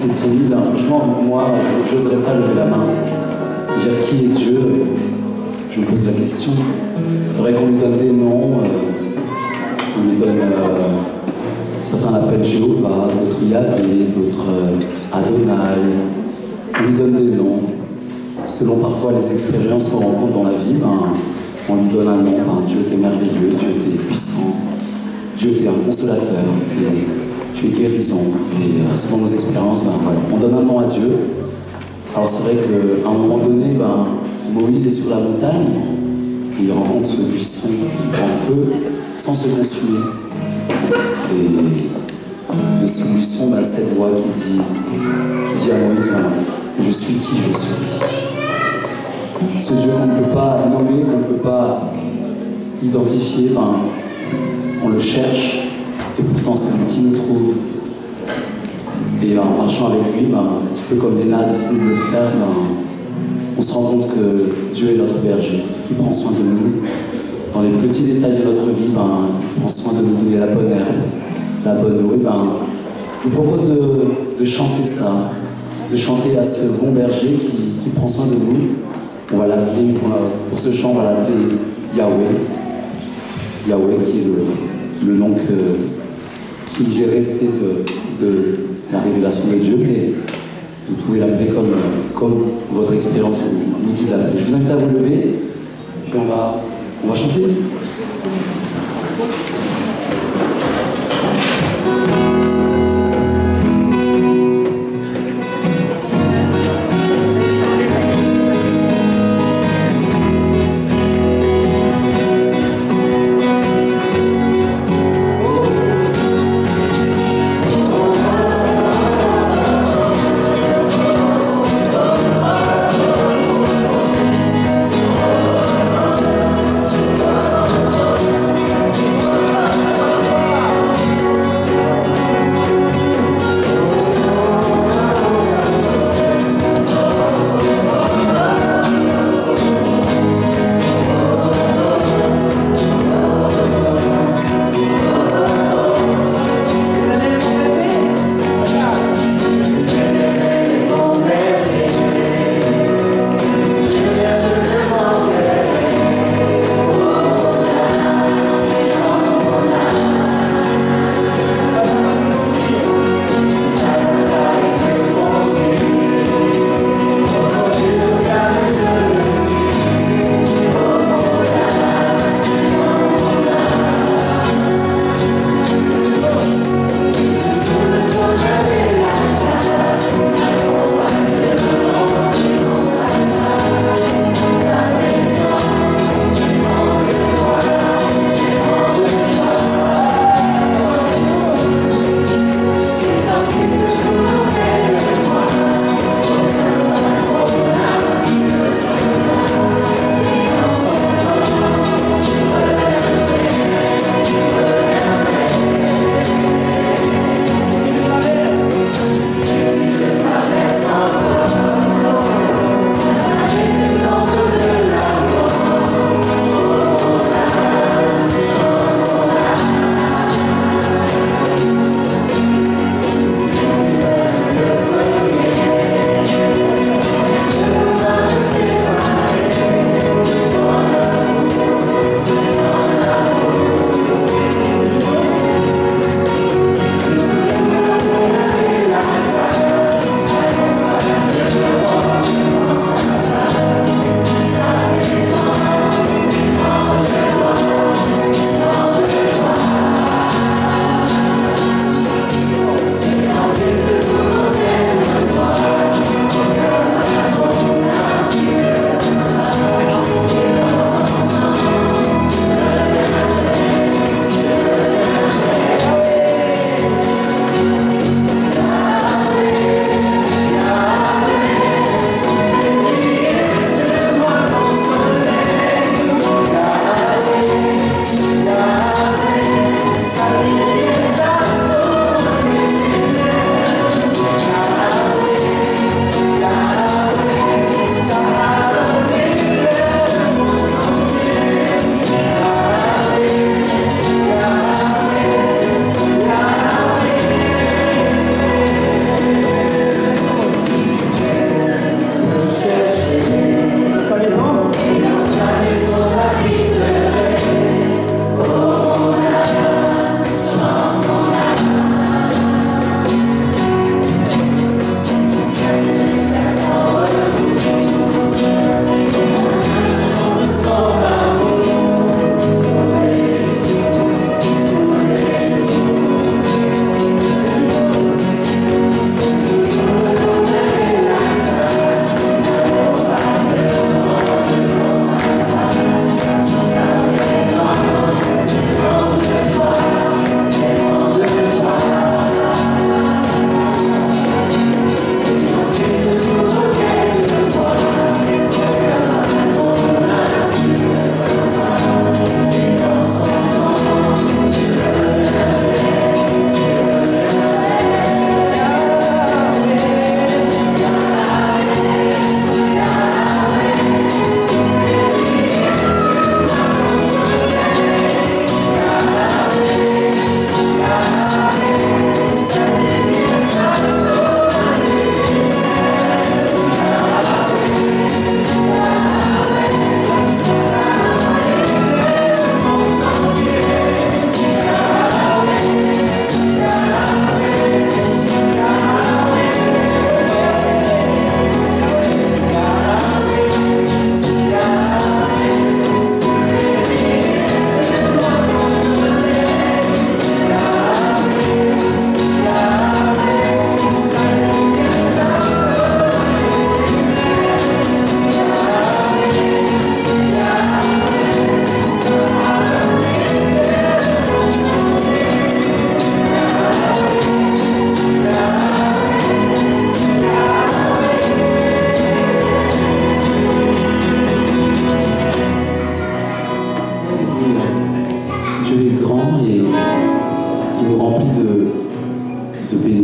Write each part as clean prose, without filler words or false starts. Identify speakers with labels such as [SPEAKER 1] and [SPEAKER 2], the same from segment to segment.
[SPEAKER 1] C'est timide, hein. Franchement, moi, je n'oserais pas lever la main. Dire qui est Dieu, je me pose la question. C'est vrai qu'on lui donne des noms, on lui donne, certains l'appellent Jéhovah, d'autres Yahvé, d'autres Adonai. On lui donne des noms. Selon parfois les expériences qu'on rencontre dans la vie, on lui donne un nom. Dieu t'es merveilleux, Dieu t'es puissant, Dieu t'es un consolateur, tu es guérison. Et selon nos expériences, voilà, on donne un nom à Dieu. Alors c'est vrai qu'à un moment donné, Moïse est sur la montagne et il rencontre ce buisson en feu sans se consumer. Et de ce buisson, cette voix qui dit à Moïse, je suis qui je suis. Ce Dieu qu'on ne peut pas nommer, qu'on ne peut pas identifier, on le cherche et pourtant c'est lui qui nous trouve. Et en marchant avec lui, un petit peu comme Léna a décidé de le faire, on se rend compte que Dieu est notre berger, qui prend soin de nous. Dans les petits détails de notre vie, il prend soin de nous donner la bonne herbe, la bonne eau. Je vous propose de chanter ça, de chanter à ce bon berger qui prend soin de nous. On va l'appeler, pour ce chant, on va l'appeler Yahweh. Yahweh qui est le nom qui nous est resté de la révélation de Dieu, mais vous pouvez l'appeler comme votre expérience vous dit de l'appeler. Je vous invite à vous lever, puis on va chanter.
[SPEAKER 2] Oh,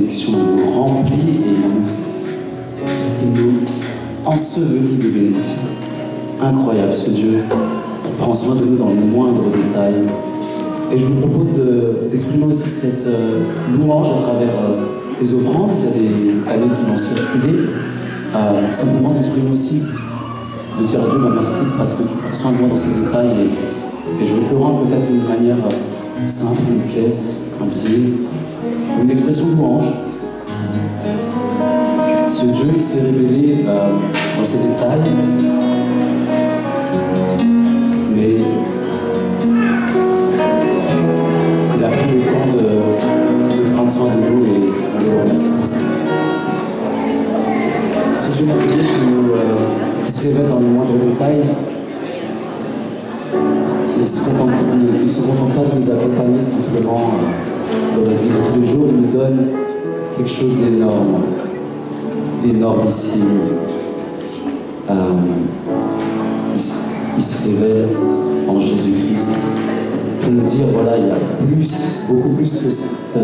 [SPEAKER 1] bénédiction nous remplit et nous ensevelit de bénédictions. Incroyable ce Dieu qui prend soin de nous dans les moindres détails. Et je vous propose d'exprimer aussi cette louange à travers les offrandes. Il y a des années qui vont circuler. Simplement d'exprimer aussi, de dire à Dieu merci parce que tu prends soin de moi dans ces détails. Et je vais te le rendre peut-être d'une manière simple, une pièce, un billet, une expression de louange. Ce Dieu il s'est révélé dans ces détails. Mais il a pris le temps de prendre soin de nous et on le remercie pour ça. Ce Dieu merveilleux qui se révèle dans les moindres détails, il ne se contente pas de nous accompagner simplement dans la vie de tous les jours, il nous donne quelque chose d'énormissime. Il se révèle en Jésus-Christ pour nous dire, voilà, il y a beaucoup plus que cette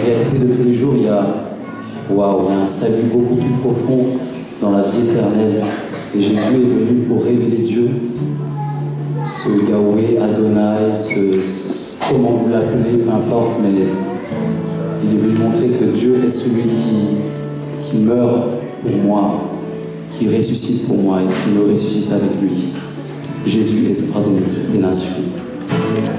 [SPEAKER 1] réalité de tous les jours, il y a un salut beaucoup plus profond dans la vie éternelle. Et Jésus est venu pour révéler Dieu, ce Yahweh, Adonai, comment vous l'appelez, peu importe, mais il est venu montrer que Dieu est celui qui meurt pour moi, qui ressuscite pour moi et qui me ressuscite avec lui. Jésus, espoir des nations.
[SPEAKER 2] Jésus,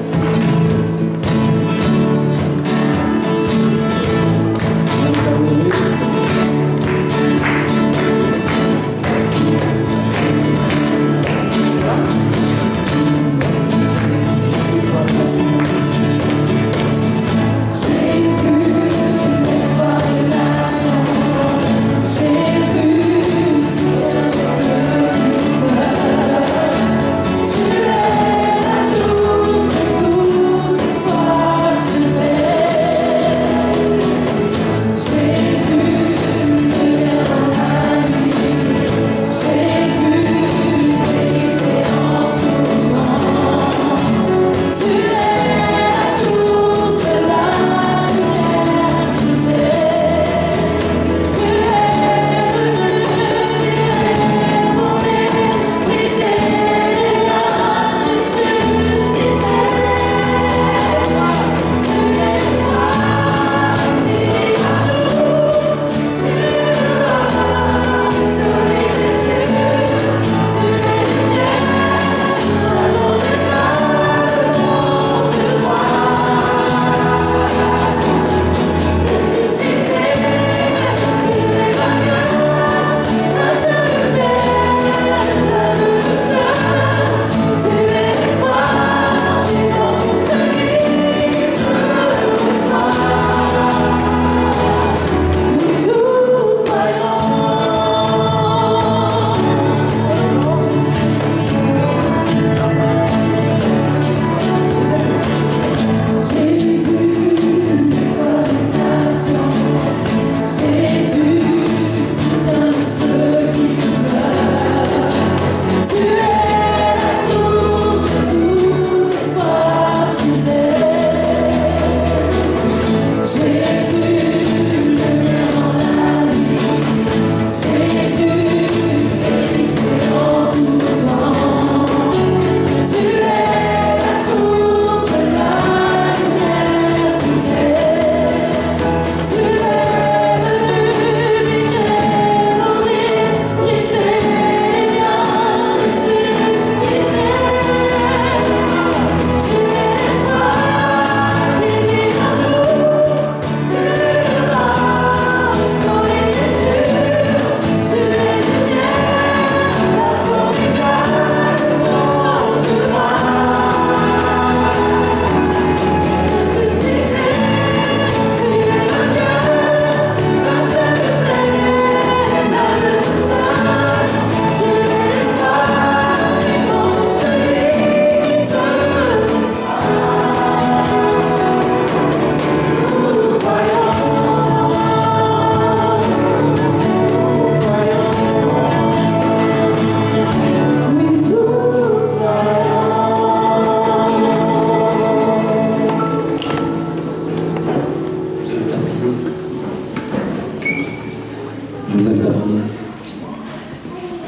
[SPEAKER 1] Deuxième prière.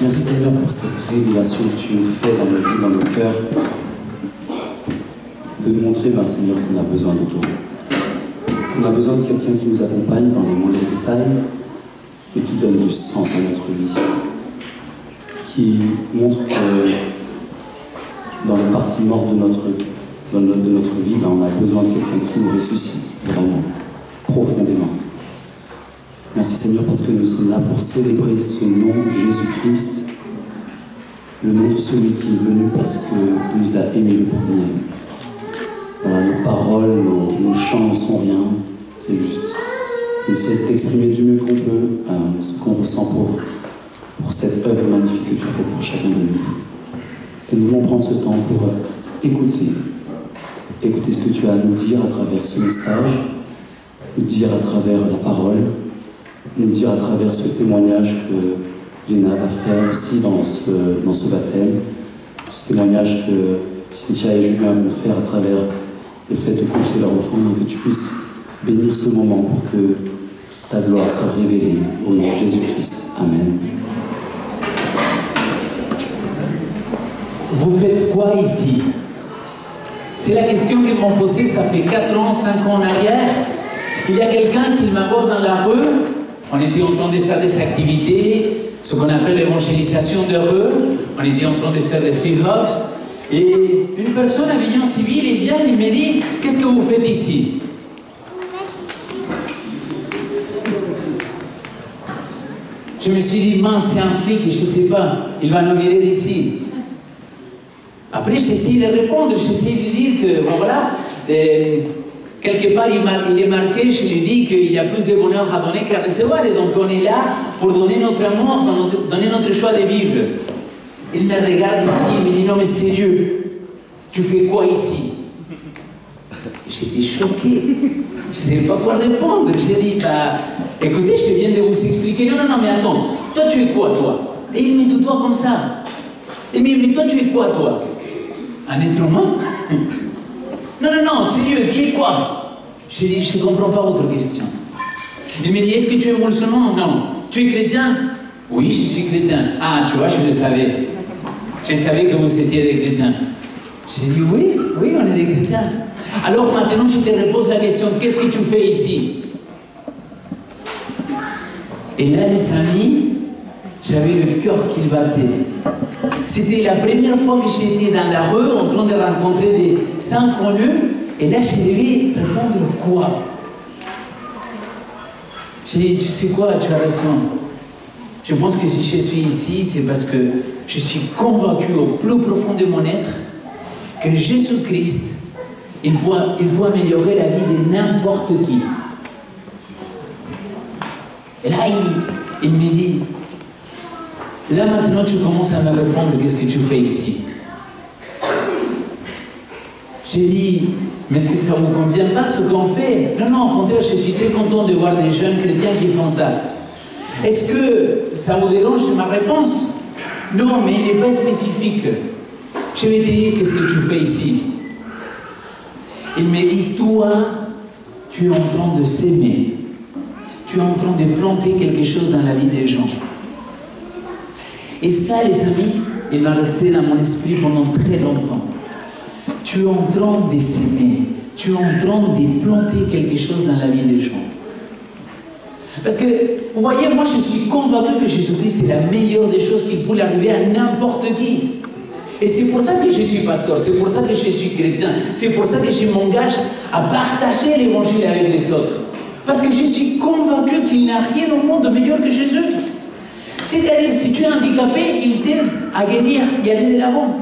[SPEAKER 1] Merci Seigneur pour cette révélation que tu nous fais dans nos vies, dans nos cœurs, de nous montrer, Seigneur, qu'on a besoin de toi. On a besoin de quelqu'un qui nous accompagne dans les moindres détails et qui donne du sens à notre vie. Qui montre que dans la partie morte de notre vie, on a besoin de quelqu'un qui nous ressuscite vraiment, profondément. Merci Seigneur parce que nous sommes là pour célébrer ce nom de Jésus-Christ, le nom de celui qui est venu parce qu'il nous a aimés le premier. Voilà, nos paroles, nos chants ne sont rien, c'est juste essayer d'exprimer du mieux qu'on peut ce qu'on ressent pour cette œuvre magnifique que tu as faite pour chacun de nous. Et nous voulons prendre ce temps pour écouter ce que tu as à nous dire à travers ce message, nous dire à travers la parole, nous dire à travers ce témoignage que Léna va faire aussi dans ce baptême, ce témoignage que Cynthia et Julien vont faire à travers le fait de confier leur enfant, et que tu puisses bénir ce moment pour que ta gloire soit révélée au nom de Jésus-Christ. Amen.
[SPEAKER 2] Vous faites quoi ici? C'est la question qu'ils m'ont posée, ça fait 4 ans, 5 ans en arrière. Il y a quelqu'un qui m'aborde dans la rue. On était en train de faire des activités, ce qu'on appelle l'évangélisation de rue. On était en train de faire des free hugs. Et une personne habillée en civil, il vient, il me dit, qu'est-ce que vous faites ici? Je me suis dit, mince, c'est un flic, je ne sais pas, il va nous virer d'ici. Après, j'essaie de répondre, j'essaie de dire que, bon voilà, quelque part, il est marqué, je lui dis qu'il y a plus de bonheur à donner qu'à recevoir, et donc on est là pour donner notre amour, donner notre choix de vivre. Il me regarde ici, il me dit, non mais sérieux, tu fais quoi ici? J'étais choqué, je ne savais pas quoi répondre. J'ai dit, écoutez, je viens de vous expliquer. Non, mais attends, toi tu es quoi toi? Et il me tutoie comme ça. Et mais toi tu es quoi toi? Un être humain? Non, sérieux, tu es quoi? J'ai dit, je ne comprends pas votre question. Il me dit, est-ce que tu es musulman? Non. Tu es chrétien? Oui, je suis chrétien. Ah, tu vois, je le savais. Je savais que vous étiez des chrétiens. J'ai dit, oui, on est des chrétiens. Alors maintenant, je te repose la question, qu'est-ce que tu fais ici? Et là, les amis, j'avais le cœur qui battait. C'était la première fois que j'étais dans la rue en train de rencontrer des inconnus. Et là, je devais répondre quoi? J'ai dit, tu sais quoi, tu as raison. Je pense que si je suis ici, c'est parce que je suis convaincu au plus profond de mon être que Jésus-Christ, il peut améliorer la vie de n'importe qui. Et là, il me dit, là maintenant tu commences à me répondre, qu'est-ce que tu fais ici? J'ai dit, mais est-ce que ça ne vous convient pas ce qu'on fait? Non, au contraire, je suis très content de voir des jeunes chrétiens qui font ça. Est-ce que ça vous dérange de ma réponse? Non, mais il n'est pas spécifique. Je vais te dire, qu'est-ce que tu fais ici? Il me dit, toi, tu es en train de s'aimer. Tu es en train de planter quelque chose dans la vie des gens. Et ça, les amis, il va rester dans mon esprit pendant très longtemps. Tu es en train de s'aimer. Tu es en train de planter quelque chose dans la vie des gens. Parce que, vous voyez, moi je suis convaincu que Jésus-Christ est la meilleure des choses qui peut arriver à n'importe qui. Et c'est pour ça que je suis pasteur, c'est pour ça que je suis chrétien, c'est pour ça que je m'engage à partager l'évangile avec les autres. Parce que je suis convaincu qu'il n'y a rien au monde de meilleur que Jésus. C'est-à-dire, si tu es handicapé, il t'aide à guérir et à aller de l'avant.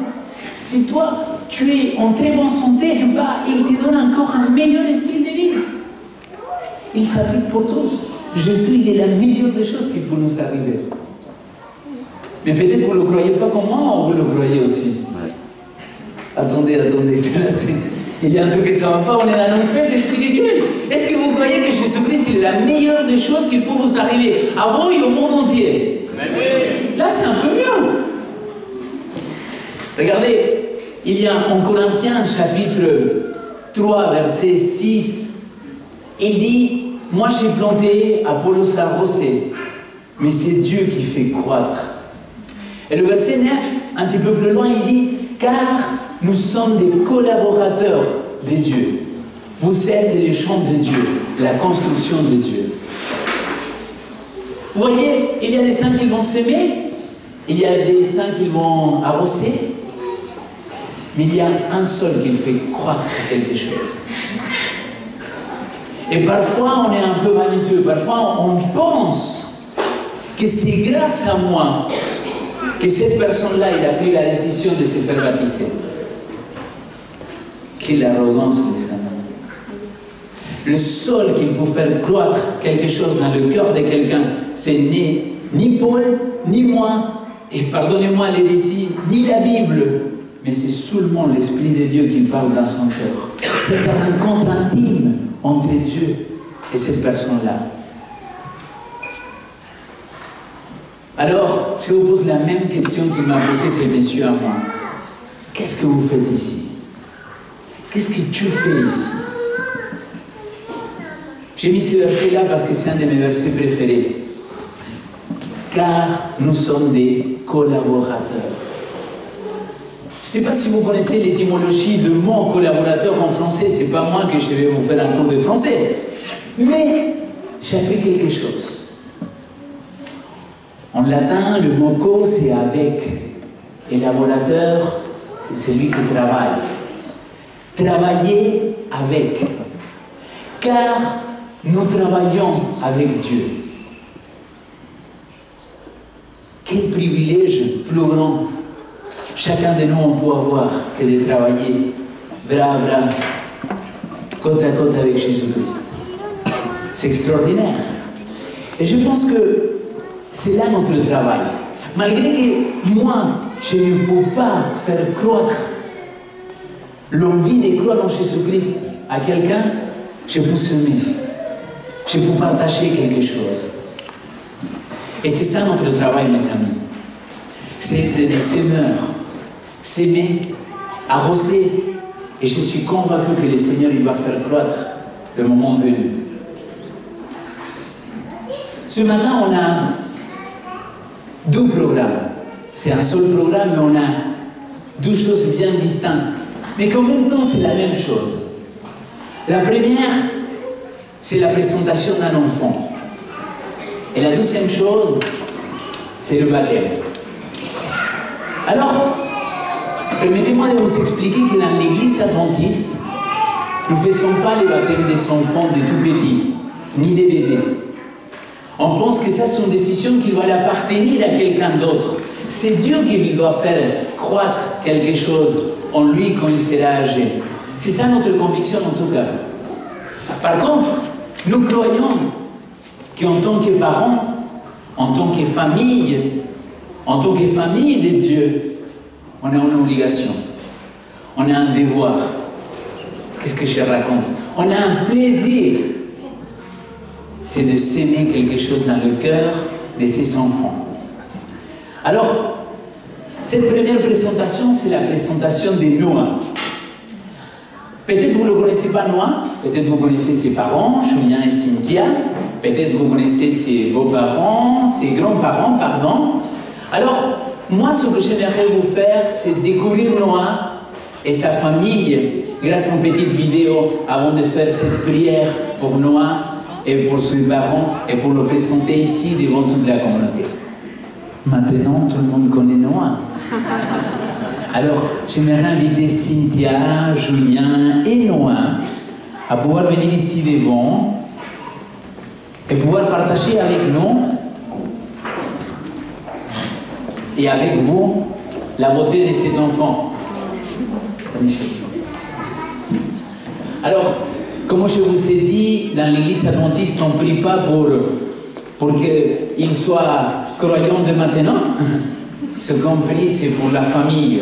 [SPEAKER 2] Si toi, tu es en très bonne santé, il te donne encore un meilleur style de vie. Il s'applique pour tous. Jésus, il est la meilleure des choses qui peut nous arriver. Mais peut-être vous ne le croyez pas comme moi, ou vous le croyez aussi. Ouais. Attendez. Il y a un truc qui ne va pas, on est dans une fête spirituelle. Est-ce que vous croyez que Jésus-Christ est la meilleure des choses qui peut vous arriver, à vous et au monde entier? Amen. Là, c'est un peu mieux. Regardez, il y a en Corinthiens, chapitre 3, verset 6, il dit, moi j'ai planté, Apollos a arrosé, mais c'est Dieu qui fait croître. Et le verset 9, un petit peu plus loin, il dit « Car nous sommes des collaborateurs de Dieu. Vous êtes les champs de Dieu, la construction de Dieu. » Vous voyez, il y a des saints qui vont s'aimer, il y a des saints qui vont arroser, mais il y a un seul qui fait croître quelque chose. Et parfois, on est un peu vaniteux, parfois on pense que c'est grâce à moi que cette personne-là, il a pris la décision de se faire baptiser. Quelle arrogance de ça. Le seul qui peut faire croître quelque chose dans le cœur de quelqu'un, c'est ni Paul, ni moi, et pardonnez-moi l'hérésie, ni la Bible, mais c'est seulement l'Esprit de Dieu qui parle dans son cœur. C'est une rencontre intime entre Dieu et cette personne-là. Alors, je vous pose la même question qu'il m'a posée ce monsieur à moi. Qu'est-ce que vous faites ici? Qu'est-ce que tu fais ici? J'ai mis ce verset-là parce que c'est un de mes versets préférés. Car nous sommes des collaborateurs. Je ne sais pas si vous connaissez l'étymologie de mot collaborateur en français. Ce n'est pas moi que je vais vous faire un cours de français. Mais j'ai appris quelque chose. En latin, le mot co, c'est avec. Et laborateur, c'est celui qui travaille. Travailler avec. Car nous travaillons avec Dieu. Quel privilège plus grand chacun de nous on peut avoir que de travailler bras à bras, côte à côte avec Jésus-Christ. C'est extraordinaire. Et je pense que c'est là notre travail. Malgré que moi, je ne peux pas faire croître l'envie de croire en Jésus-Christ à quelqu'un, je peux semer. Je peux partager quelque chose. Et c'est ça notre travail, mes amis. C'est être des semeurs. S'aimer, arroser. Et je suis convaincu que le Seigneur il va faire croître le moment venu. Ce matin, on a 2 programmes. C'est un seul programme, mais on a 2 choses bien distinctes. Mais qu'en même temps, c'est la même chose. La première, c'est la présentation d'un enfant. Et la deuxième chose, c'est le baptême. Alors, permettez-moi de vous expliquer que dans l'église adventiste, nous ne faisons pas les baptêmes des enfants de tout petits, ni des bébés. On pense que ça, c'est une décision qui va appartenir à quelqu'un d'autre. C'est Dieu qui doit faire croître quelque chose en lui quand il sera âgé. C'est ça notre conviction en tout cas. Par contre, nous croyons qu'en tant que parents, en tant que famille de Dieu, on a une obligation, on a un devoir. Qu'est-ce que je raconte? On a un plaisir, c'est de s'aimer quelque chose dans le cœur de ses enfants. Alors, cette première présentation, c'est la présentation de Noah. Peut-être vous ne connaissez pas Noah, peut-être vous connaissez ses parents, Julien et Cynthia, peut-être vous connaissez ses beaux-parents, ses grands-parents, pardon. Alors, moi, ce que j'aimerais vous faire, c'est découvrir Noah et sa famille grâce à une petite vidéo avant de faire cette prière pour Noah et pour ses parents et pour le présenter ici devant toute la communauté. Maintenant, tout le monde connaît Noah. Alors, j'aimerais inviter Cynthia, Julien et Noah à pouvoir venir ici devant et pouvoir partager avec nous et avec vous la beauté de cet enfant. Alors, comme je vous ai dit, dans l'église adventiste, on ne prie pas pour qu'il soit croyant de maintenant. Ce qu'on prie, c'est pour la famille,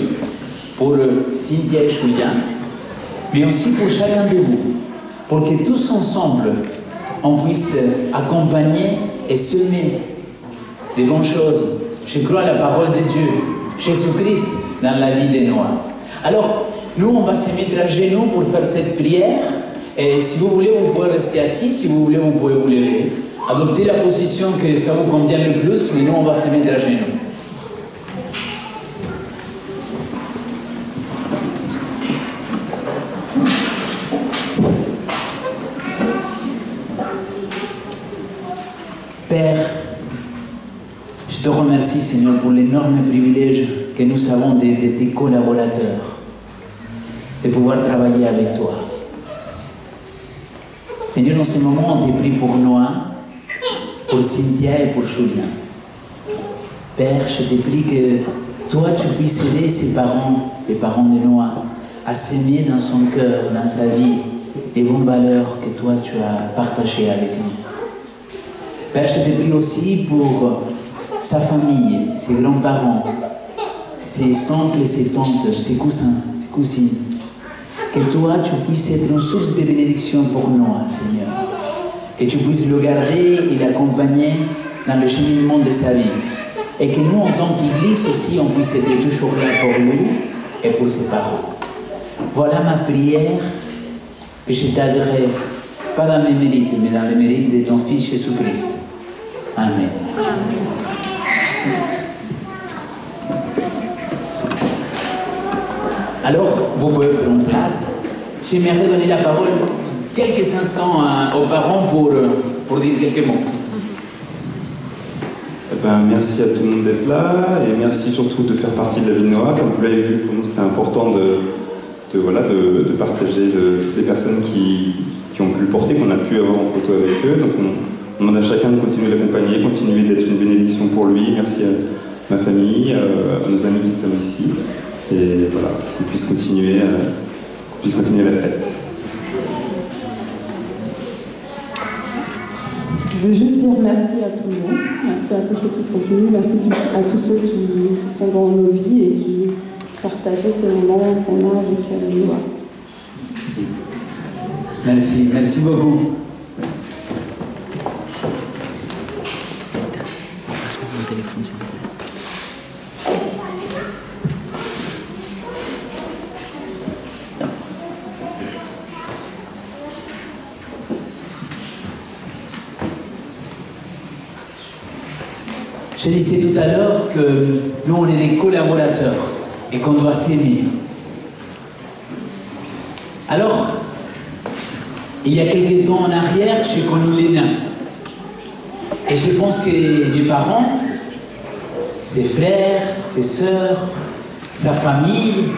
[SPEAKER 2] pour Cynthia et Julien, mais aussi pour chacun de vous, pour que tous ensemble, on puisse accompagner et semer des bonnes choses. Je crois à la parole de Dieu, Jésus-Christ, dans la vie de Noah. Alors, nous, on va se mettre à genoux pour faire cette prière. Et si vous voulez, vous pouvez rester assis. Si vous voulez, vous pouvez vous lever. adoptez la position que ça vous convient le plus, mais nous on va se mettre à genoux. Père, je te remercie Seigneur pour l'énorme privilège que nous avons d'être tes collaborateurs, de pouvoir travailler avec toi. Seigneur, dans ce moment, on te prie pour Noah, pour Cynthia et pour Julien. Père, je te prie que toi, tu puisses aider ses parents, les parents de Noah, à s'aimer dans son cœur, dans sa vie, les bonnes valeurs que toi, tu as partagées avec nous. Père, je te prie aussi pour sa famille, ses grands-parents, ses oncles et ses tantes, ses cousins, ses cousines. Que toi, tu puisses être une source de bénédiction pour Noah, Seigneur. Que tu puisses le garder et l'accompagner dans le cheminement de sa vie. Et que nous, en tant qu'Église aussi, on puisse être toujours là pour lui et pour ses parents. Voilà ma prière que je t'adresse, pas dans mes mérites, mais dans les mérites de ton Fils Jésus-Christ. Amen. Alors, vous pouvez prendre place. J'aimerais donner la parole quelques instants aux parents pour dire quelques mots.
[SPEAKER 3] Merci à tout le monde d'être là et merci surtout de faire partie de la vie de Noah. Comme vous l'avez vu, pour nous c'était important de partager toutes les personnes qui ont pu le porter, qu'on a pu avoir en photo avec eux. Donc on demande à chacun de continuer de l'accompagner, continuer d'être une bénédiction pour lui. Merci à ma famille, à nos amis qui sont ici. Et voilà, qu'on puisse continuer la fête.
[SPEAKER 4] Je veux juste dire merci à tout le monde, merci à tous ceux qui sont venus, merci à tous ceux qui sont dans nos vies et qui partageaient ces moments qu'on a avec Noah.
[SPEAKER 2] Merci beaucoup. Je disais tout à l'heure que nous, on est des collaborateurs et qu'on doit s'aimer. Alors, il y a quelques temps en arrière, j'ai connu Léna. Et je pense que les parents, ses frères, ses sœurs, sa famille,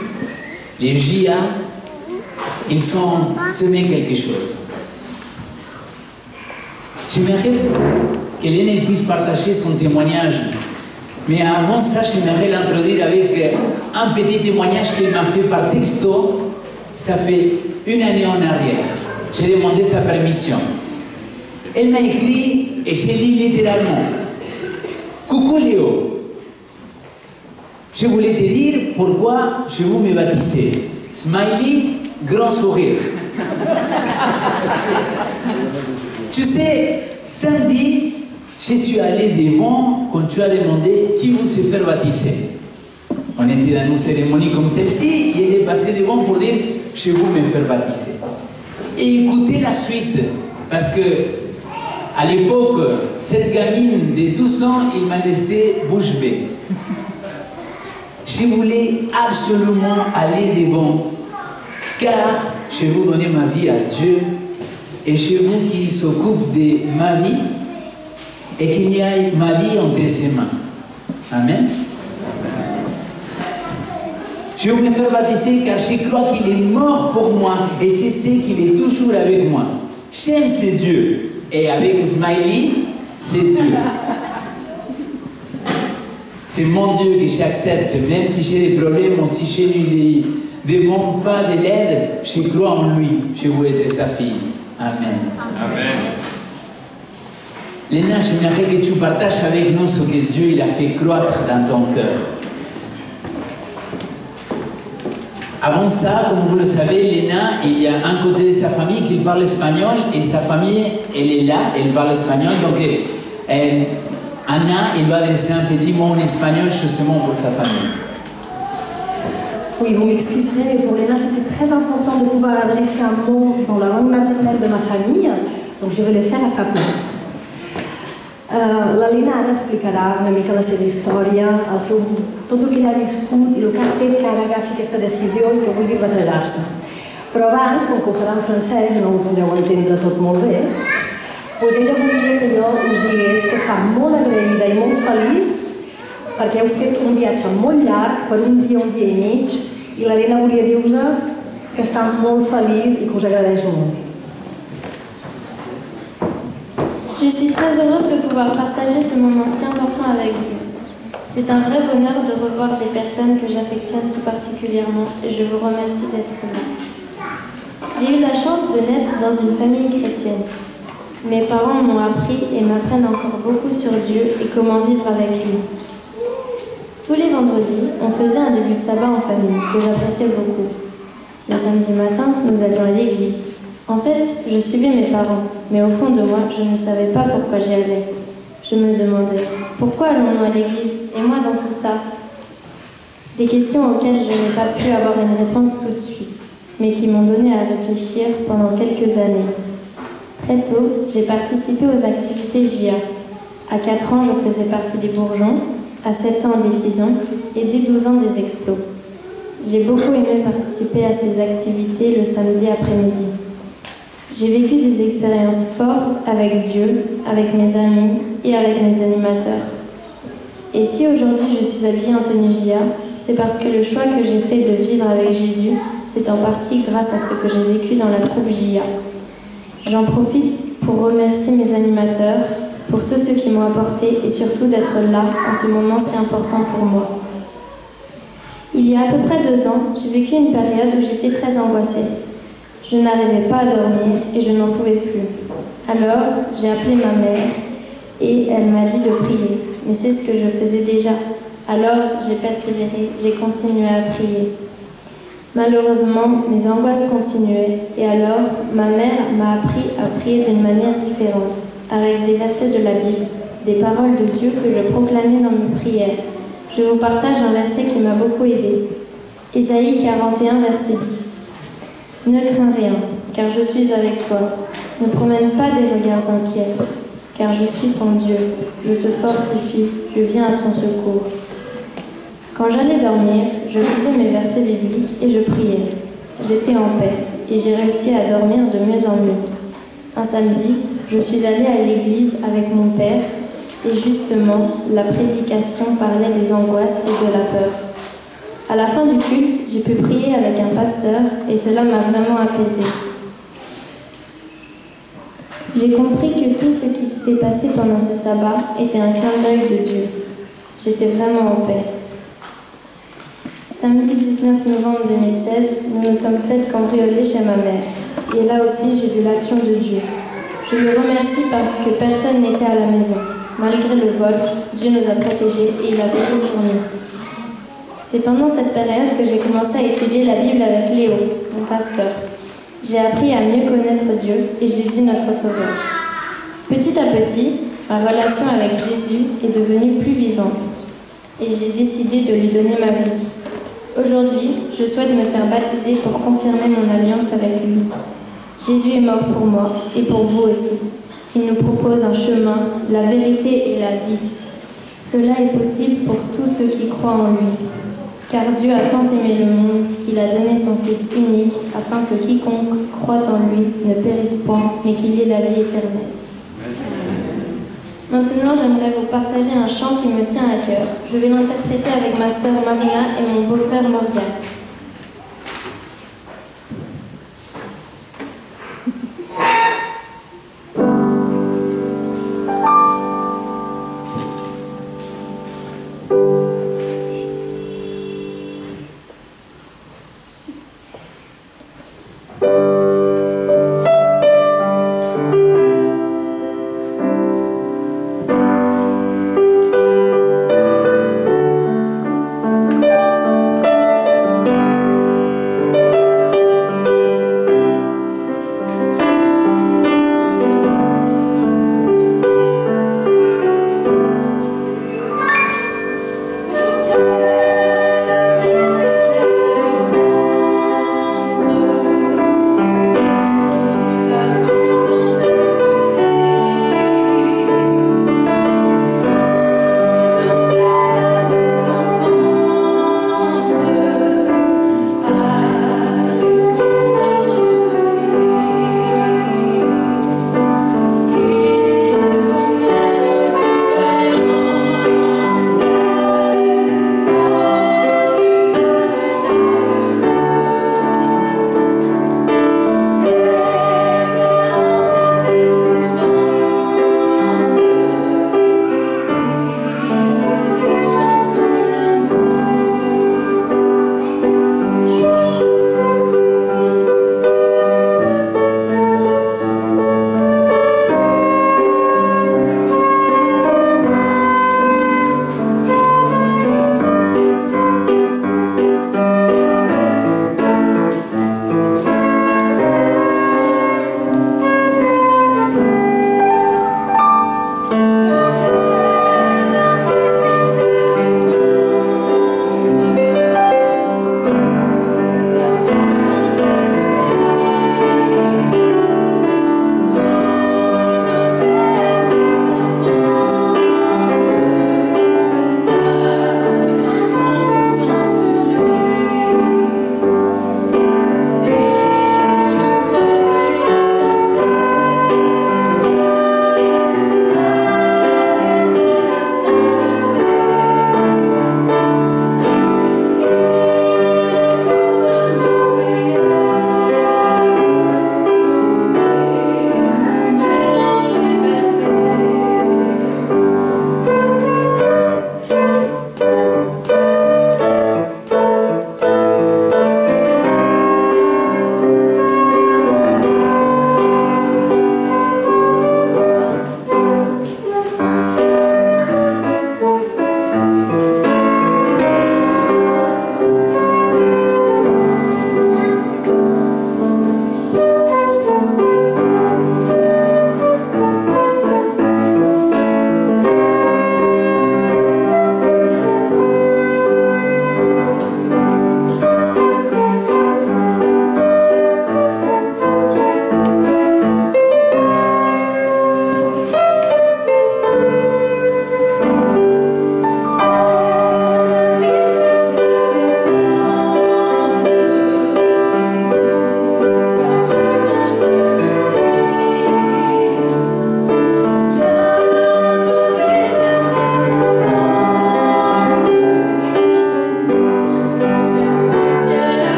[SPEAKER 2] les JA, ils sont semés quelque chose. J'aimerais que Léna puisse partager son témoignage. Mais avant ça, j'aimerais l'introduire avec un petit témoignage qu'il m'a fait par texto. Ça fait une année en arrière. J'ai demandé sa permission. Elle m'a écrit et j'ai lu littéralement. Coucou Léo, je voulais te dire pourquoi je veux me baptiser. Smiley, grand sourire. Tu sais, samedi, je suis allé devant quand tu as demandé qui veut se faire baptiser. On était dans une cérémonie comme celle-ci et elle est passée devant pour dire je veux me faire baptiser. Et écoutez la suite, parce que à l'époque, cette gamine de 12 ans, il m'a laissé bouche bée. Je voulais absolument aller devant, car je veux donner ma vie à Dieu et je veux qu'il s'occupe de ma vie et qu'il y ait ma vie entre ses mains. Amen. Je veux me faire baptiser car je crois qu'il est mort pour moi et je sais qu'il est toujours avec moi. J'aime ce Dieu et avec Smiley, c'est Dieu. C'est mon Dieu que j'accepte, même si j'ai des problèmes ou si je ne lui demande pas de l'aide, je crois en lui. Je veux être sa fille. Amen.
[SPEAKER 3] Amen.
[SPEAKER 2] Léna, j'aimerais que tu partages avec nous ce que Dieu il a fait croître dans ton cœur. Avant ça, comme vous le savez, Léna, il y a un côté de sa famille qui parle espagnol et sa famille, elle est là, elle parle espagnol. Donc, Anna, elle va adresser un petit mot en espagnol justement pour sa famille.
[SPEAKER 5] Oui, vous m'excuserez, mais pour Léna, c'était très important de pouvoir adresser un mot dans la langue maternelle de ma famille, donc je vais le faire à sa place. L'Helena ara explicarà una mica la seva història, tot el que ella ha viscut i el que ha fet que ara agafi aquesta decisió i que vulgui batallar-se. Però abans, com que ho farà en francès i no ho podreu entendre tot molt bé, doncs ella volia que jo us digués que està molt agraïda i molt feliç perquè heu fet un viatge molt llarg, per un dia i mig, i l'Helena volia dir-vos que està molt feliç i que us agradeix molt.
[SPEAKER 6] Je suis très heureuse de pouvoir partager ce moment si important avec vous. C'est un vrai bonheur de revoir des personnes que j'affectionne tout particulièrement et je vous remercie d'être là. J'ai eu la chance de naître dans une famille chrétienne. Mes parents m'ont appris et m'apprennent encore beaucoup sur Dieu et comment vivre avec lui. Tous les vendredis, on faisait un début de sabbat en famille que j'appréciais beaucoup. Le samedi matin, nous allions à l'église. En fait, je suivais mes parents, mais au fond de moi, je ne savais pas pourquoi j'y allais. Je me demandais, pourquoi allons-nous à l'église et moi dans tout ça? Des questions auxquelles je n'ai pas pu avoir une réponse tout de suite, mais qui m'ont donné à réfléchir pendant quelques années. Très tôt, j'ai participé aux activités JA. À 4 ans, je faisais partie des bourgeons, à 7 ans des tisons et dès 12 ans des explos. J'ai beaucoup aimé participer à ces activités le samedi après-midi. J'ai vécu des expériences fortes avec Dieu, avec mes amis et avec mes animateurs. Et si aujourd'hui je suis habillée en tenue JA, c'est parce que le choix que j'ai fait de vivre avec Jésus, c'est en partie grâce à ce que j'ai vécu dans la troupe JA. J'en profite pour remercier mes animateurs, pour tous ceux qui m'ont apporté et surtout d'être là en ce moment si important pour moi. Il y a à peu près 2 ans, j'ai vécu une période où j'étais très angoissée. Je n'arrivais pas à dormir et je n'en pouvais plus. Alors, j'ai appelé ma mère et elle m'a dit de prier. Mais c'est ce que je faisais déjà. Alors, j'ai persévéré, j'ai continué à prier. Malheureusement, mes angoisses continuaient et alors, ma mère m'a appris à prier d'une manière différente, avec des versets de la Bible, des paroles de Dieu que je proclamais dans mes prières. Je vous partage un verset qui m'a beaucoup aidé. Ésaïe 41, verset 10. Ne crains rien, car je suis avec toi. Ne promène pas des regards inquiets, car je suis ton Dieu. Je te fortifie, je viens à ton secours. Quand j'allais dormir, je lisais mes versets bibliques et je priais. J'étais en paix et j'ai réussi à dormir de mieux en mieux. Un samedi, je suis allée à l'église avec mon père et justement, la prédication parlait des angoisses et de la peur. À la fin du culte, j'ai pu prier avec un pasteur et cela m'a vraiment apaisée. J'ai compris que tout ce qui s'était passé pendant ce sabbat était un clin d'œil de Dieu. J'étais vraiment en paix. Samedi 19 novembre 2016, nous nous sommes fait cambrioler chez ma mère. Et là aussi, j'ai vu l'action de Dieu. Je le remercie parce que personne n'était à la maison. Malgré le vol, Dieu nous a protégés et il a veillé sur nous. C'est pendant cette période que j'ai commencé à étudier la Bible avec Léo, mon pasteur. J'ai appris à mieux connaître Dieu et Jésus notre Sauveur. Petit à petit, ma relation avec Jésus est devenue plus vivante et j'ai décidé de lui donner ma vie. Aujourd'hui, je souhaite me faire baptiser pour confirmer mon alliance avec lui. Jésus est mort pour moi et pour vous aussi. Il nous propose un chemin, la vérité et la vie. Cela est possible pour tous ceux qui croient en lui. Car Dieu a tant aimé le monde qu'il a donné son Fils unique afin que quiconque croit en lui ne périsse point, mais qu'il ait la vie éternelle. Maintenant, j'aimerais vous partager un chant qui me tient à cœur. Je vais l'interpréter avec ma sœur Marina et mon beau-frère Morgan.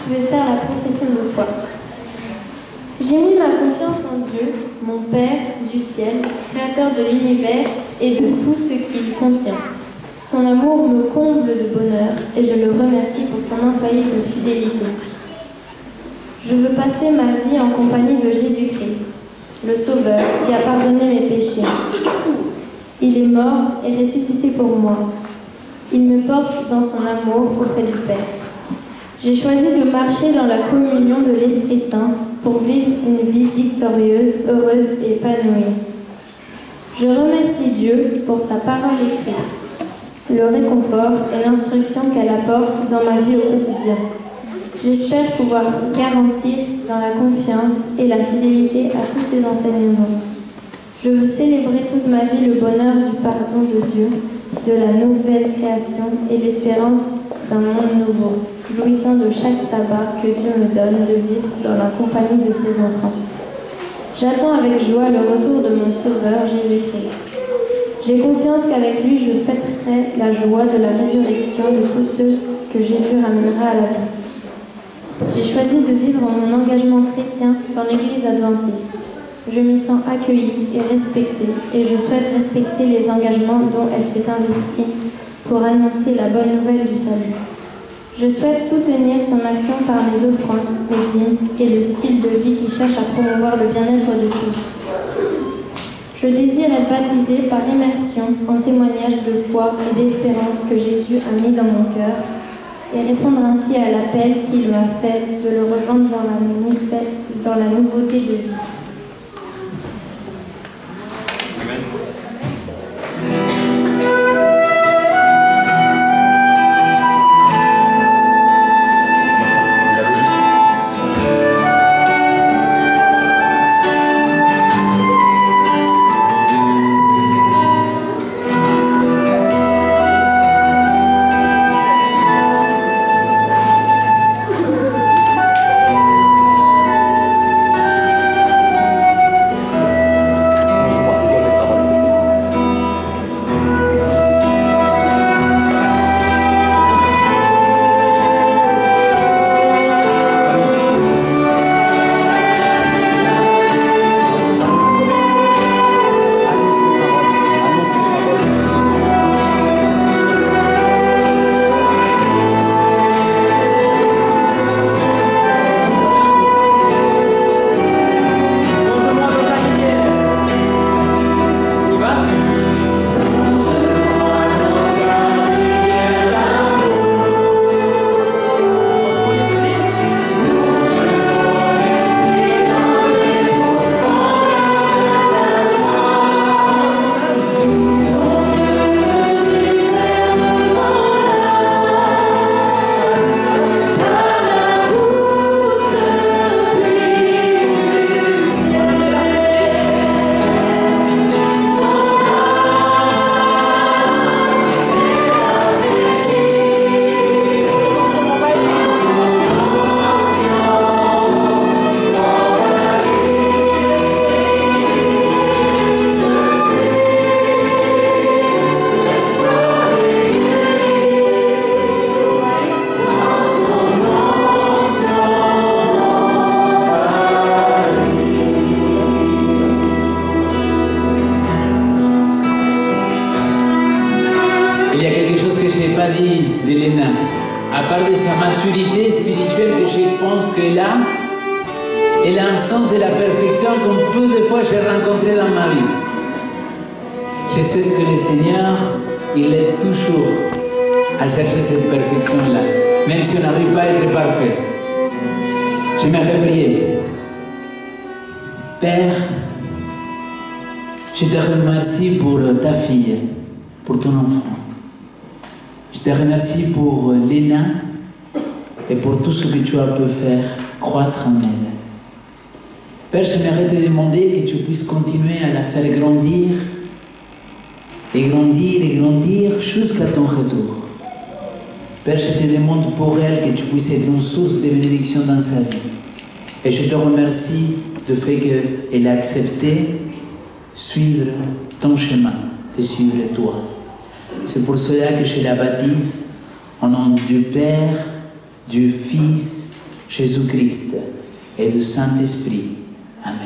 [SPEAKER 6] pouvais faire la profession de foi. J'ai mis ma confiance en Dieu, mon Père du ciel, créateur de l'univers et de tout ce qu'il contient. Son amour me comble de bonheur et je le remercie pour son infaillible fidélité. Je veux passer ma vie en compagnie de Jésus-Christ, le Sauveur qui a pardonné mes péchés. Il est mort et ressuscité pour moi. Il me porte dans son amour auprès du Père. J'ai choisi de marcher dans la communion de l'Esprit Saint pour vivre une vie victorieuse, heureuse et épanouie. Je remercie Dieu pour sa parole écrite, le réconfort et l'instruction qu'elle apporte dans ma vie au quotidien. J'espère pouvoir garantir dans la confiance et la fidélité à tous ces enseignements. Je veux célébrer toute ma vie le bonheur du pardon de Dieu, de la nouvelle création et l'espérance d'un monde nouveau, jouissant de chaque sabbat que Dieu me donne de vivre dans la compagnie de ses enfants. J'attends avec joie le retour de mon Sauveur Jésus-Christ. J'ai confiance qu'avec lui je fêterai la joie de la résurrection de tous ceux que Jésus ramènera à la vie. J'ai choisi de vivre mon engagement chrétien dans l'Église adventiste. Je m'y sens accueillie et respectée et je souhaite respecter les engagements dont elle s'est investie pour annoncer la bonne nouvelle du salut. Je souhaite soutenir son action par mes offrandes, mes dîmes et le style de vie qui cherche à promouvoir le bien-être de tous. Je désire être baptisée par immersion en témoignage de foi et d'espérance que Jésus a mis dans mon cœur et répondre ainsi à l'appel qu'il m'a fait de le rejoindre dans la nouveauté de vie.
[SPEAKER 2] À part de sa maturité spirituelle que je pense qu'elle a, elle a un sens de la perfection comme peu de fois j'ai rencontré dans ma vie. Je souhaite que le Seigneur, il aide toujours à chercher cette perfection-là, même si on n'arrive pas à être parfait. J'aimerais prier. Père, je te remercie pour ta fille, pour ton enfant. Je te remercie pour Léna et pour tout ce que tu as pu faire croître en elle. Père, j'aimerais te demander que tu puisses continuer à la faire grandir et grandir et grandir jusqu'à ton retour. Père, je te demande pour elle que tu puisses être une source de bénédiction dans sa vie. Et je te remercie du fait qu'elle a accepté suivre ton chemin, de suivre toi. C'est pour cela que je la baptise au nom du Père, du Fils Jésus-Christ et du Saint-Esprit. Amen.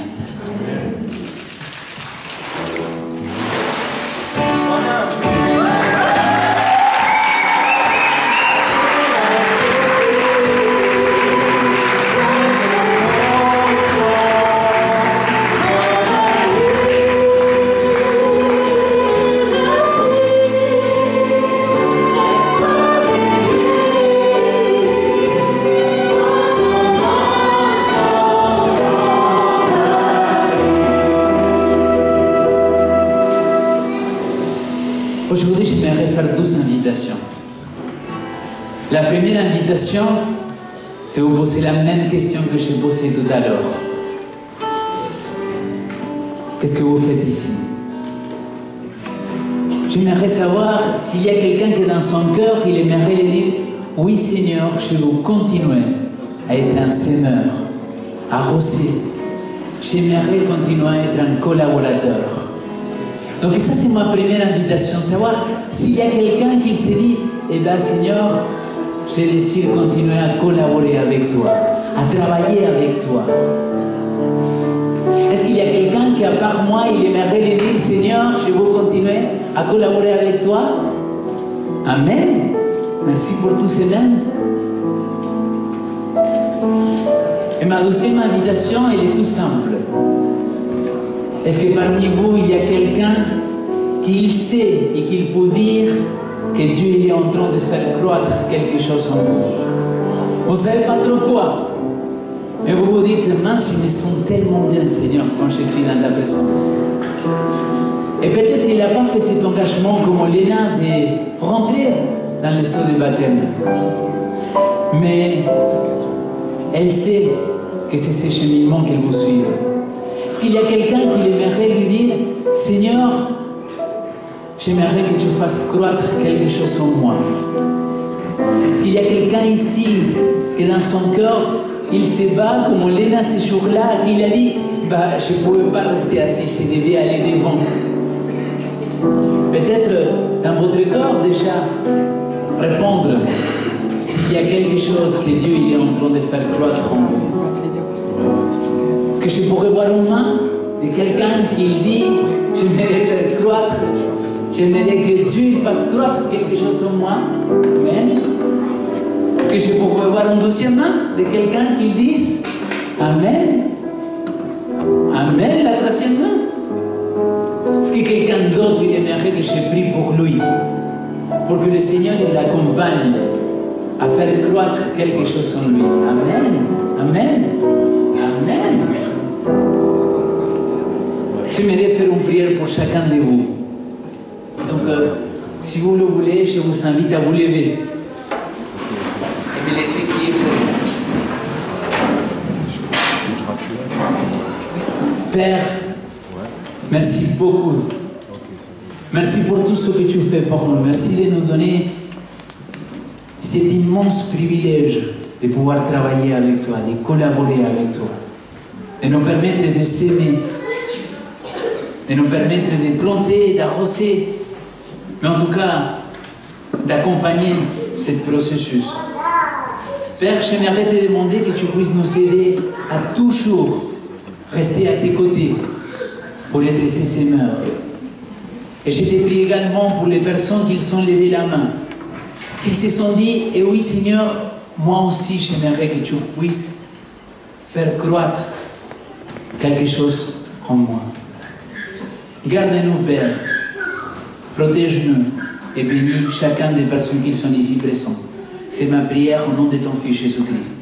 [SPEAKER 2] Aujourd'hui, j'aimerais faire 12 invitations. La première invitation, c'est vous poser la même question que j'ai posée tout à l'heure. Qu'est-ce que vous faites ici? J'aimerais savoir s'il y a quelqu'un qui dans son cœur, il aimerait lui dire « Oui Seigneur, je veux continuer à être un semeur, à arroser. J'aimerais continuer à être un collaborateur. » Donc ça c'est ma première invitation, savoir s'il y a quelqu'un qui se dit « Eh bien Seigneur, je désire continuer à collaborer avec toi, à travailler avec toi. » Est-ce qu'il y a quelqu'un qui, à part moi, il aimerait lui dire « Seigneur, je veux continuer à collaborer avec toi ?» Amen. Merci pour tous ces mêmes. Et ma deuxième invitation, elle est tout simple. Est-ce que parmi vous, il y a quelqu'un qui sait et qui peut dire que Dieu est en train de faire croître quelque chose en vous? Vous ne savez pas trop quoi, mais vous vous dites, mince, je me sens tellement bien, Seigneur, quand je suis dans ta présence. Et peut-être il n'a pas fait cet engagement comme Léna de rentrer dans le seau de baptême. Mais elle sait que c'est ce cheminement qu'elle vous suit. Est-ce qu'il y a quelqu'un qui aimerait lui dire « Seigneur, j'aimerais que tu fasses croître quelque chose en moi. » Est-ce qu'il y a quelqu'un ici qui dans son cœur, il se bat comme Léna ce jour-là, qu'il a dit bah, « Je ne pouvais pas rester assis, je devais aller devant. » Peut-être dans votre cœur déjà, répondre s'il y a quelque chose que Dieu il est en train de faire croître en vous. Est-ce que je pourrais voir une main de quelqu'un qui dit « J'aimerais faire croître, j'aimerais que Dieu fasse croître quelque chose en moi. » Amen. Est-ce que je pourrais voir une deuxième main de quelqu'un qui dise « Amen. » Amen, la troisième main. Est-ce que quelqu'un d'autre il aimerait que je prie pour lui, pour que le Seigneur l'accompagne à faire croître quelque chose en lui? Amen. Amen. Amen. J'aimerais faire une prière pour chacun de vous. Donc, si vous le voulez, je vous invite à vous lever et me laisser prier pour vous. Père, merci beaucoup. Merci pour tout ce que tu fais pour nous. Merci de nous donner cet immense privilège de pouvoir travailler avec toi, de collaborer avec toi, de nous permettre de s'aimer, de nous permettre de planter, d'arroser, mais en tout cas d'accompagner ce processus. Père, j'aimerais te demander que tu puisses nous aider à toujours rester à tes côtés pour être ces semeurs. Et je te prie également pour les personnes qui sont levées la main, qui se sont dit, et oui Seigneur, moi aussi j'aimerais que tu puisses faire croître quelque chose en moi. Garde-nous, Père, protège-nous et bénis chacun des personnes qui sont ici présentes. C'est ma prière au nom de ton Fils Jésus-Christ.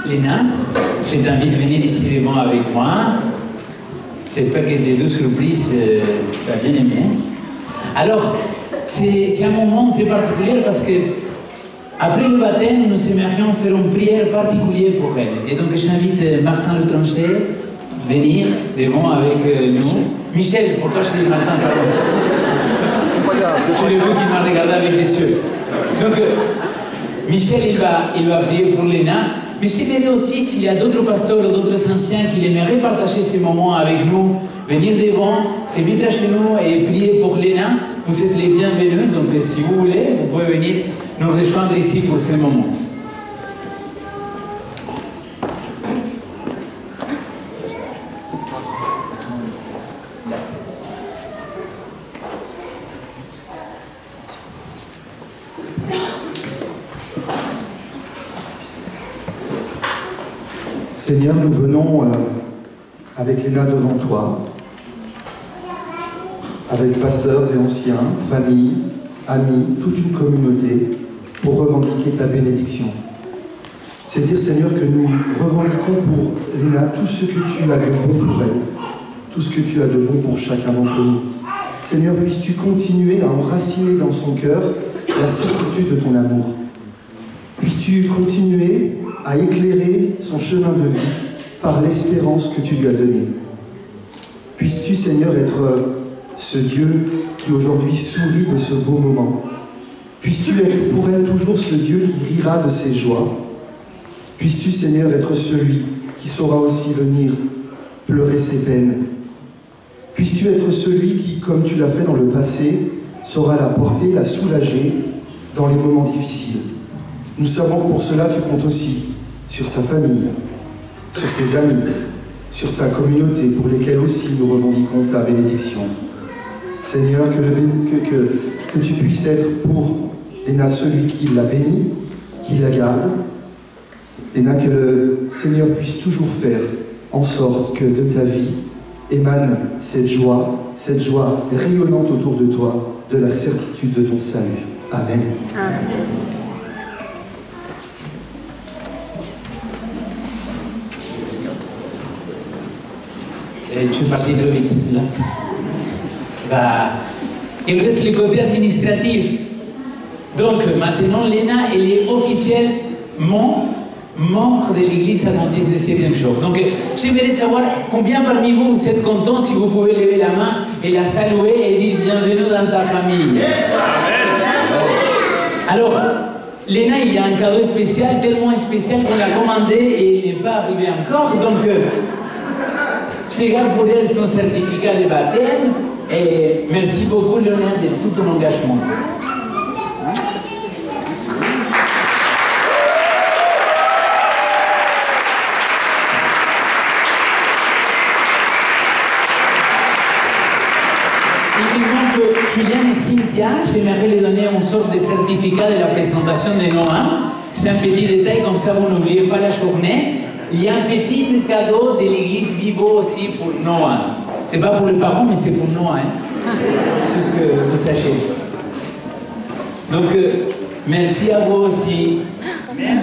[SPEAKER 2] Léna, je t'invite à venir ici devant avec moi. J'espère que tes 12 surprises, tu vas bien aimer. Alors, c'est un moment très particulier parce que après le baptême, nous aimerions faire une prière particulière pour elle. Et donc, j'invite Martin Letranger à venir devant avec nous. Michel, pourquoi je dis Martin, pardon? Je l'ai vu qui m'a regardé avec les yeux. Donc, Michel, il va prier pour Léna. Mais j'aimerais aussi, s'il y a d'autres pasteurs ou d'autres anciens qui aimeraient partager ces moments avec nous, venir devant, se mettre chez nous et prier pour Léna. Vous êtes les bienvenus, donc si vous voulez, vous pouvez venir nous rejoindre ici pour ces moments.
[SPEAKER 7] Seigneur, nous venons avec Léna devant toi, avec pasteurs et anciens, familles, amis, toute une communauté, pour revendiquer ta bénédiction. C'est dire, Seigneur, que nous revendiquons pour Léna tout ce que tu as de bon pour elle, tout ce que tu as de bon pour chacun d'entre nous. Seigneur, puisses-tu continuer à enraciner dans son cœur la certitude de ton amour. Puisses-tu continuer à éclairer son chemin de vie par l'espérance que tu lui as donnée. Puisses-tu, Seigneur, être ce Dieu qui aujourd'hui sourit de ce beau moment. Puisses-tu être pour elle toujours ce Dieu qui rira de ses joies. Puisses-tu, Seigneur, être celui qui saura aussi venir pleurer ses peines. Puisses-tu être celui qui, comme tu l'as fait dans le passé, saura la porter, la soulager dans les moments difficiles. Nous savons que pour cela, tu comptes aussi sur sa famille, sur ses amis, sur sa communauté, pour lesquels aussi nous revendiquons ta bénédiction. Seigneur, que tu puisses être pour Léna celui qui la bénit, qui la garde. Léna, que le Seigneur puisse toujours faire en sorte que de ta vie émane cette joie rayonnante autour de toi, de la certitude de ton salut. Amen. Amen.
[SPEAKER 2] Tu es parti trop vite, là. Il reste le côté administratif. Donc, maintenant, Léna, elle est officiellement membre de l'Église adventiste du 7e jour. Donc, j'aimerais savoir combien parmi vous, vous êtes contents si vous pouvez lever la main et la saluer et dire bienvenue dans ta famille. Alors, Léna, il y a un cadeau spécial, tellement spécial qu'on l'a commandé et il n'est pas arrivé encore. Donc, je garde pour elle son certificat de baptême et merci beaucoup, Léna, de tout ton engagement. Julien et Cynthia, j'aimerais les donner une sorte de certificat de la présentation de Noah. C'est un petit détail, comme ça vous n'oubliez pas la journée. Il y a un petit cadeau de l'église Vivo aussi pour Noah. C'est pas pour les parents, mais c'est pour Noah. Juste que vous sachiez. Donc, merci à vous aussi. Merci.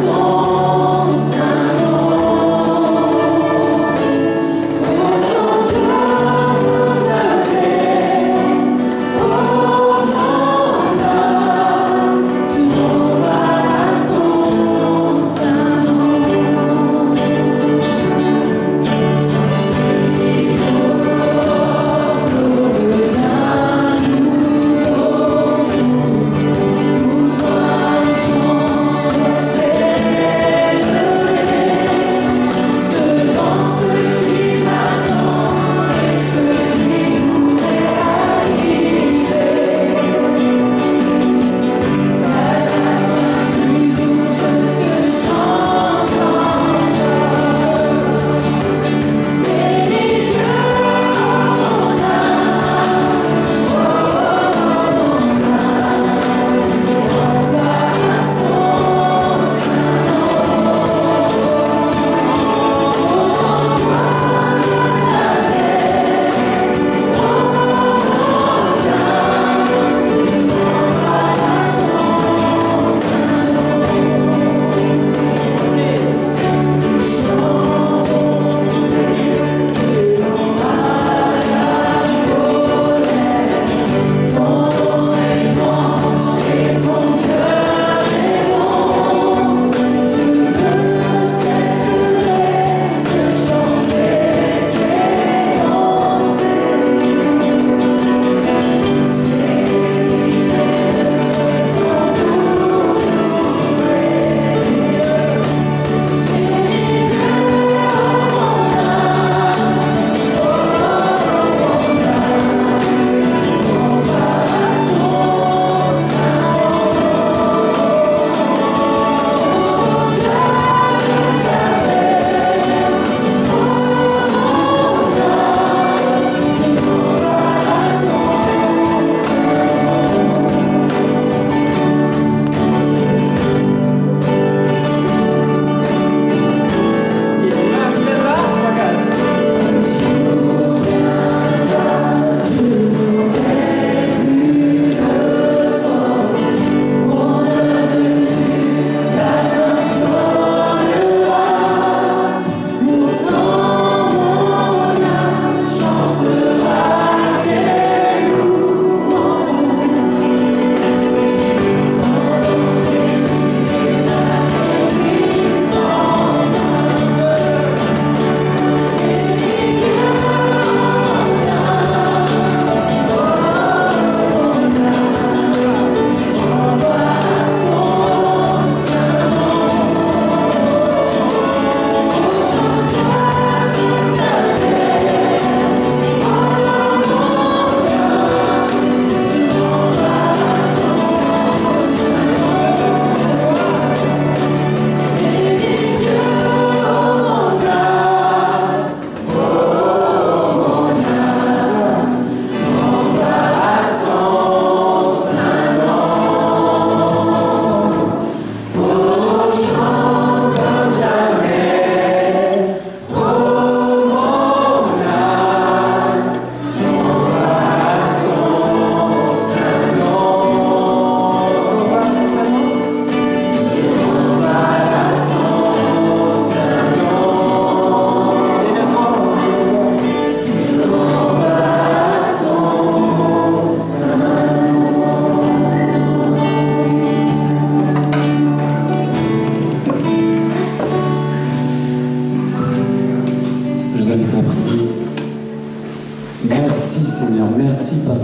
[SPEAKER 8] Coração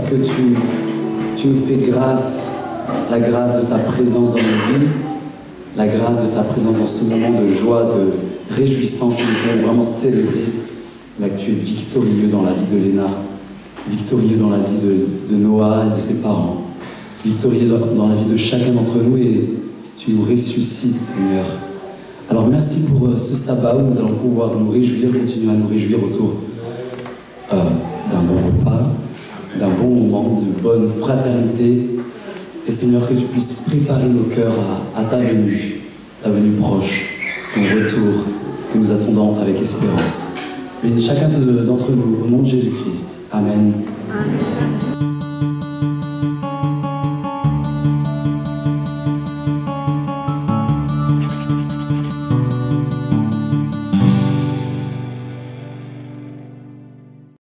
[SPEAKER 1] que tu nous fais grâce, la grâce de ta présence dans nos vies, la grâce de ta présence dans ce moment de joie, de réjouissance, où nous pouvons vraiment célébrer que tu es victorieux dans la vie de Léna, victorieux dans la vie de Noah et de ses parents, victorieux dans la vie de chacun d'entre nous, et tu nous ressuscites, Seigneur. Alors merci pour ce sabbat où nous allons pouvoir nous réjouir, continuer à nous réjouir autour d'un bon repas, d'un bon moment, de bonne fraternité. Et Seigneur, que tu puisses préparer nos cœurs à ta venue proche, ton retour que nous attendons avec espérance. Bénis chacun d'entre nous au nom de Jésus-Christ. Amen.
[SPEAKER 5] Amen.